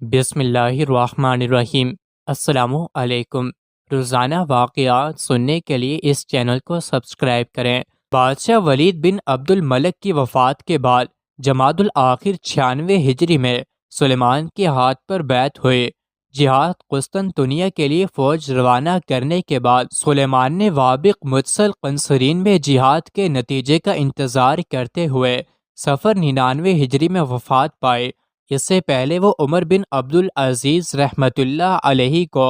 بسم اللہ الرحمن الرحیم۔ السلام علیکم۔ روزانہ واقعات سننے کے لیے اس چینل کو سبسکرائب کریں۔ بادشاہ ولید بن عبد الملک کی وفات کے بعد جمادی الاخر 96 ہجری میں سلیمان کے ہاتھ پر بیعت ہوئے۔ جہاد قسطنطنیہ کے لیے فوج روانہ کرنے کے بعد سلیمان نے وابق متصل قنصرین میں جہاد کے نتیجے کا انتظار کرتے ہوئے صفر 99 ہجری میں وفات پائے۔ اس سے پہلے وہ عمر بن عبد العزیز رحمۃ اللہ علیہ کو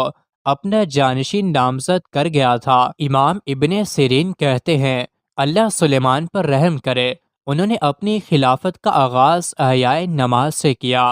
اپنا جانشین نامزد کر گیا تھا۔ امام ابن سیرین کہتے ہیں، اللہ سلیمان پر رحم کرے، انہوں نے اپنی خلافت کا آغاز احیاء نماز سے کیا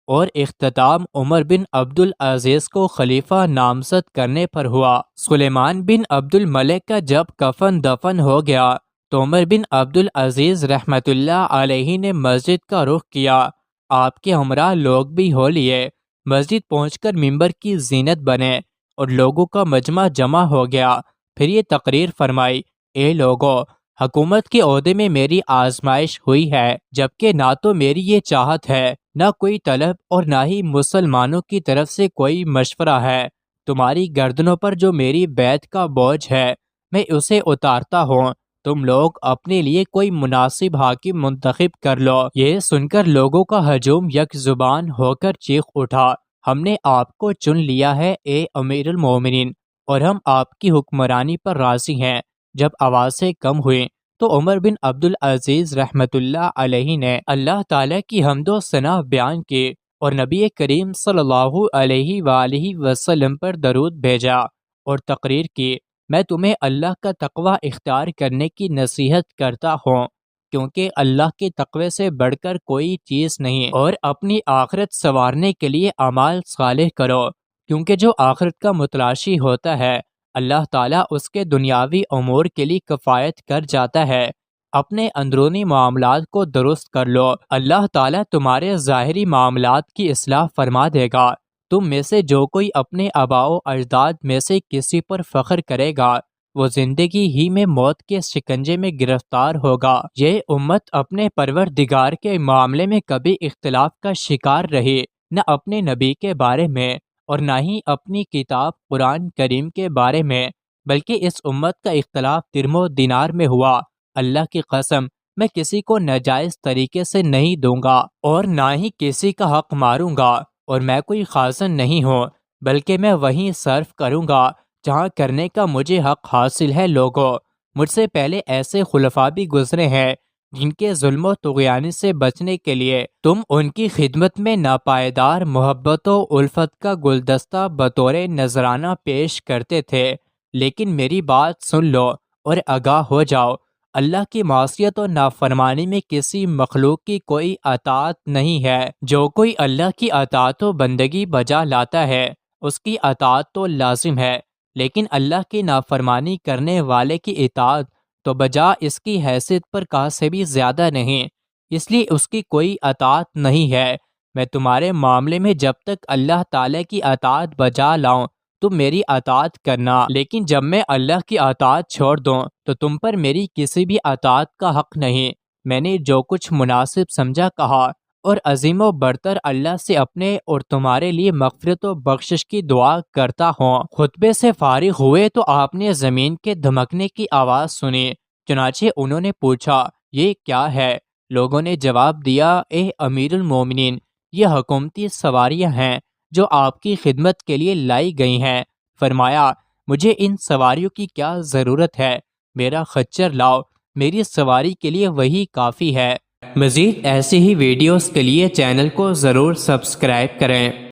اور اختتام عمر بن عبد العزیز کو خلیفہ نامزد کرنے پر ہوا۔ سلیمان بن عبد الملک کا جب کفن دفن ہو گیا تو عمر بن عبد العزیز رحمۃ اللہ علیہ نے مسجد کا رخ کیا۔ آپ کے ہمراہ لوگ بھی ہو لیے۔ مسجد پہنچ کر ممبر کی زینت بنے اور لوگوں کا مجمع جمع ہو گیا۔ پھر یہ تقریر فرمائی، اے لوگو، حکومت کے عہدے میں میری آزمائش ہوئی ہے، جبکہ نہ تو میری یہ چاہت ہے، نہ کوئی طلب اور نہ ہی مسلمانوں کی طرف سے کوئی مشورہ ہے۔ تمہاری گردنوں پر جو میری بیعت کا بوجھ ہے، میں اسے اتارتا ہوں۔ تم لوگ اپنے لیے کوئی مناسب حاکم منتخب کر لو۔ یہ سن کر لوگوں کا ہجوم یک زبان ہو کر چیخ اٹھا، ہم نے آپ کو چن لیا ہے اے امیر المومنین، اور ہم آپ کی حکمرانی پر راضی ہیں۔ جب آوازیں کم ہوئیں تو عمر بن عبد العزیز رحمۃ اللہ علیہ نے اللہ تعالیٰ کی حمد و ثنا بیان کی اور نبی کریم صلی اللہ علیہ وآلہ وسلم پر درود بھیجا اور تقریر کی، میں تمہیں اللہ کا تقوی اختیار کرنے کی نصیحت کرتا ہوں، کیونکہ اللہ کے تقوی سے بڑھ کر کوئی چیز نہیں، اور اپنی آخرت سنوارنے کے لیے اعمال صالح کرو، کیونکہ جو آخرت کا متلاشی ہوتا ہے اللہ تعالیٰ اس کے دنیاوی امور کے لیے کفایت کر جاتا ہے۔ اپنے اندرونی معاملات کو درست کر لو، اللہ تعالیٰ تمہارے ظاہری معاملات کی اصلاح فرما دے گا۔ تم میں سے جو کوئی اپنے آباء و اجداد میں سے کسی پر فخر کرے گا، وہ زندگی ہی میں موت کے شکنجے میں گرفتار ہوگا۔ یہ امت اپنے پروردگار کے معاملے میں کبھی اختلاف کا شکار رہی، نہ اپنے نبی کے بارے میں اور نہ ہی اپنی کتاب قرآن کریم کے بارے میں، بلکہ اس امت کا اختلاف درم و دینار میں ہوا۔ اللہ کی قسم، میں کسی کو ناجائز طریقے سے نہیں دوں گا اور نہ ہی کسی کا حق ماروں گا، اور میں کوئی خازن نہیں ہوں، بلکہ میں وہیں صرف کروں گا جہاں کرنے کا مجھے حق حاصل ہے۔ لوگوں، مجھ سے پہلے ایسے خلفاء بھی گزرے ہیں جن کے ظلم و طغیان سے بچنے کے لیے تم ان کی خدمت میں ناپائیدار محبت و الفت کا گلدستہ بطور نذرانہ پیش کرتے تھے، لیکن میری بات سن لو اور آگاہ ہو جاؤ، اللہ کی معصیت و نافرمانی میں کسی مخلوق کی کوئی اطاعت نہیں ہے۔ جو کوئی اللہ کی اطاعت و بندگی بجا لاتا ہے، اس کی اطاعت تو لازم ہے، لیکن اللہ کی نافرمانی کرنے والے کی اطاعت تو بجا اس کی حیثیت پر کہا سے بھی زیادہ نہیں، اس لیے اس کی کوئی اطاعت نہیں ہے۔ میں تمہارے معاملے میں جب تک اللہ تعالیٰ کی اطاعت بجا لاؤں تم میری اطاعت کرنا، لیکن جب میں اللہ کی اطاعت چھوڑ دوں تو تم پر میری کسی بھی اطاعت کا حق نہیں۔ میں نے جو کچھ مناسب سمجھا کہا، اور عظیم و برتر اللہ سے اپنے اور تمہارے لیے مغفرت و بخشش کی دعا کرتا ہوں۔ خطبے سے فارغ ہوئے تو آپ نے زمین کے دھمکنے کی آواز سنی، چنانچہ انہوں نے پوچھا، یہ کیا ہے؟ لوگوں نے جواب دیا، اے امیر المومنین، یہ حکومتی سواریاں ہیں جو آپ کی خدمت کے لیے لائی گئی ہیں۔ فرمایا، مجھے ان سواریوں کی کیا ضرورت ہے؟ میرا خچر لاؤ، میری سواری کے لیے وہی کافی ہے۔ مزید ایسی ہی ویڈیوز کے لیے چینل کو ضرور سبسکرائب کریں۔